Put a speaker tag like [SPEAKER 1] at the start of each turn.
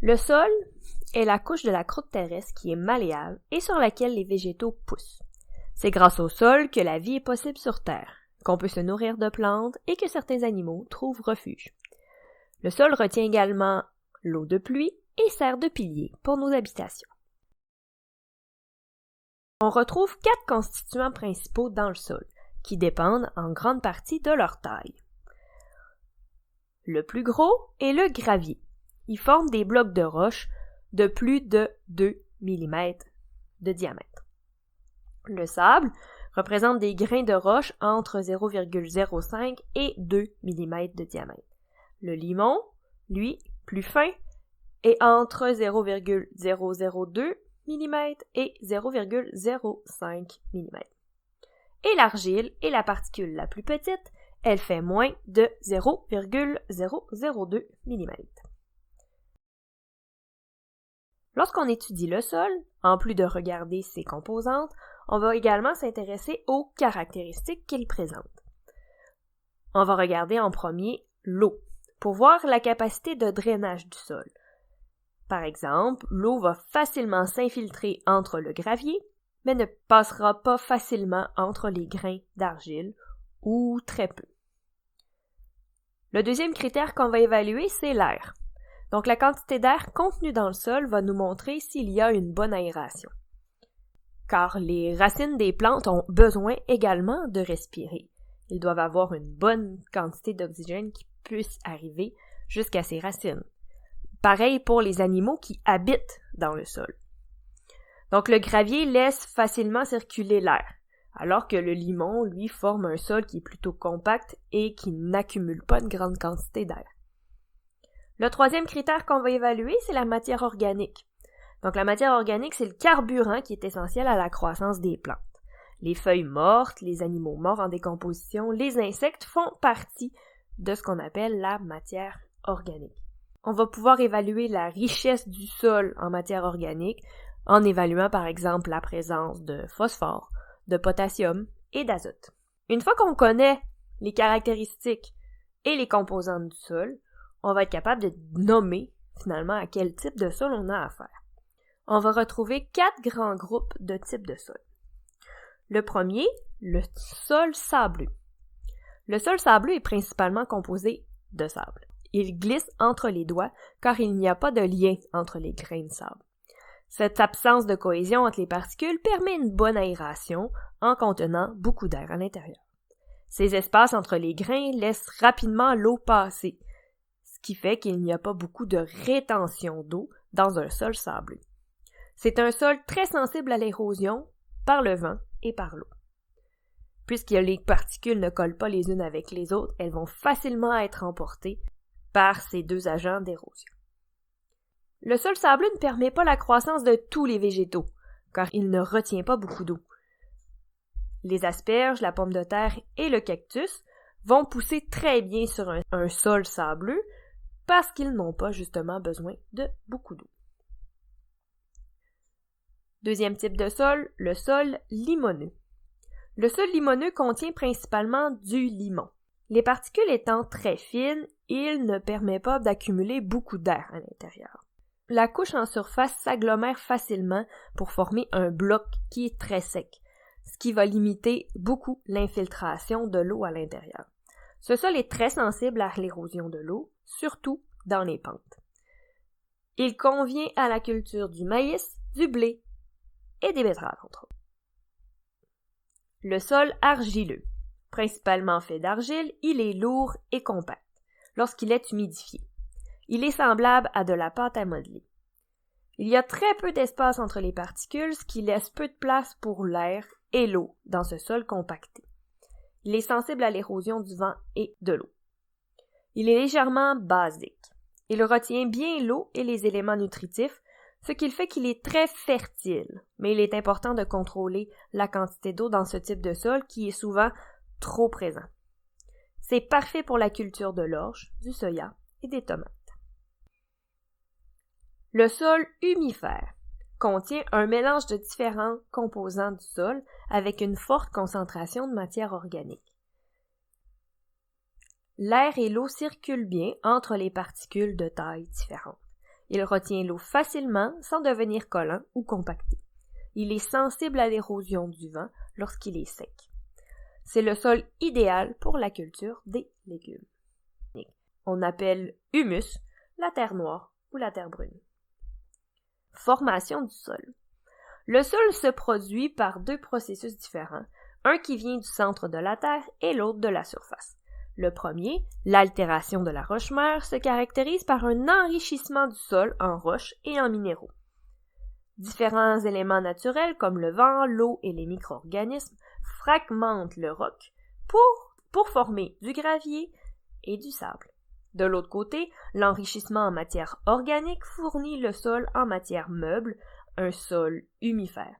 [SPEAKER 1] Le sol est la couche de la croûte terrestre qui est malléable et sur laquelle les végétaux poussent. C'est grâce au sol que la vie est possible sur Terre, qu'on peut se nourrir de plantes et que certains animaux trouvent refuge. Le sol retient également l'eau de pluie et sert de pilier pour nos habitations. On retrouve 4 constituants principaux dans le sol, qui dépendent en grande partie de leur taille. Le plus gros est le gravier. Il forme des blocs de roche de plus de 2 mm de diamètre. Le sable représente des grains de roche entre 0,05 et 2 mm de diamètre. Le limon, lui, plus fin, est entre 0,002 mm et 0,05 mm. Et l'argile est la particule la plus petite, elle fait moins de 0,002 mm. Lorsqu'on étudie le sol, en plus de regarder ses composantes, on va également s'intéresser aux caractéristiques qu'il présente. On va regarder en premier l'eau, pour voir la capacité de drainage du sol. Par exemple, l'eau va facilement s'infiltrer entre le gravier, mais ne passera pas facilement entre les grains d'argile, ou très peu. Le deuxième critère qu'on va évaluer, c'est l'air. Donc la quantité d'air contenu dans le sol va nous montrer s'il y a une bonne aération. Car les racines des plantes ont besoin également de respirer. Ils doivent avoir une bonne quantité d'oxygène qui puisse arriver jusqu'à ces racines. Pareil pour les animaux qui habitent dans le sol. Donc le gravier laisse facilement circuler l'air, alors que le limon, lui, forme un sol qui est plutôt compact et qui n'accumule pas une grande quantité d'air. Le troisième critère qu'on va évaluer, c'est la matière organique. Donc la matière organique, c'est le carburant qui est essentiel à la croissance des plantes. Les feuilles mortes, les animaux morts en décomposition, les insectes font partie de ce qu'on appelle la matière organique. On va pouvoir évaluer la richesse du sol en matière organique en évaluant par exemple la présence de phosphore, de potassium et d'azote. Une fois qu'on connaît les caractéristiques et les composantes du sol, on va être capable de nommer finalement à quel type de sol on a affaire. On va retrouver 4 grands groupes de types de sol. Le premier, le sol sableux. Le sol sableux est principalement composé de sable. Il glisse entre les doigts car il n'y a pas de lien entre les grains de sable. Cette absence de cohésion entre les particules permet une bonne aération en contenant beaucoup d'air à l'intérieur. Ces espaces entre les grains laissent rapidement l'eau passer, ce qui fait qu'il n'y a pas beaucoup de rétention d'eau dans un sol sableux. C'est un sol très sensible à l'érosion par le vent et par l'eau. Puisque les particules ne collent pas les unes avec les autres, elles vont facilement être emportées par ces deux agents d'érosion. Le sol sableux ne permet pas la croissance de tous les végétaux, car il ne retient pas beaucoup d'eau. Les asperges, la pomme de terre et le cactus vont pousser très bien sur un sol sableux parce qu'ils n'ont pas justement besoin de beaucoup d'eau. Deuxième type de sol, le sol limoneux. Le sol limoneux contient principalement du limon. Les particules étant très fines, il ne permet pas d'accumuler beaucoup d'air à l'intérieur. La couche en surface s'agglomère facilement pour former un bloc qui est très sec, ce qui va limiter beaucoup l'infiltration de l'eau à l'intérieur. Ce sol est très sensible à l'érosion de l'eau, surtout dans les pentes. Il convient à la culture du maïs, du blé et des betteraves, entre autres. Le sol argileux. Principalement fait d'argile, il est lourd et compact lorsqu'il est humidifié. Il est semblable à de la pâte à modeler. Il y a très peu d'espace entre les particules, ce qui laisse peu de place pour l'air et l'eau dans ce sol compacté. Il est sensible à l'érosion du vent et de l'eau. Il est légèrement basique. Il retient bien l'eau et les éléments nutritifs, ce qui fait qu'il est très fertile, mais il est important de contrôler la quantité d'eau dans ce type de sol qui est souvent trop présent. C'est parfait pour la culture de l'orge, du soya et des tomates. Le sol humifère contient un mélange de différents composants du sol avec une forte concentration de matière organique. L'air et l'eau circulent bien entre les particules de tailles différentes. Il retient l'eau facilement sans devenir collant ou compacté. Il est sensible à l'érosion du vent lorsqu'il est sec. C'est le sol idéal pour la culture des légumes. On appelle humus la terre noire ou la terre brune. Formation du sol. Le sol se produit par deux processus différents, un qui vient du centre de la terre et l'autre de la surface. Le premier, l'altération de la roche-mère, se caractérise par un enrichissement du sol en roches et en minéraux. Différents éléments naturels comme le vent, l'eau et les micro-organismes fragmentent le roc pour former du gravier et du sable. De l'autre côté, l'enrichissement en matière organique fournit le sol en matière meuble, un sol humifère.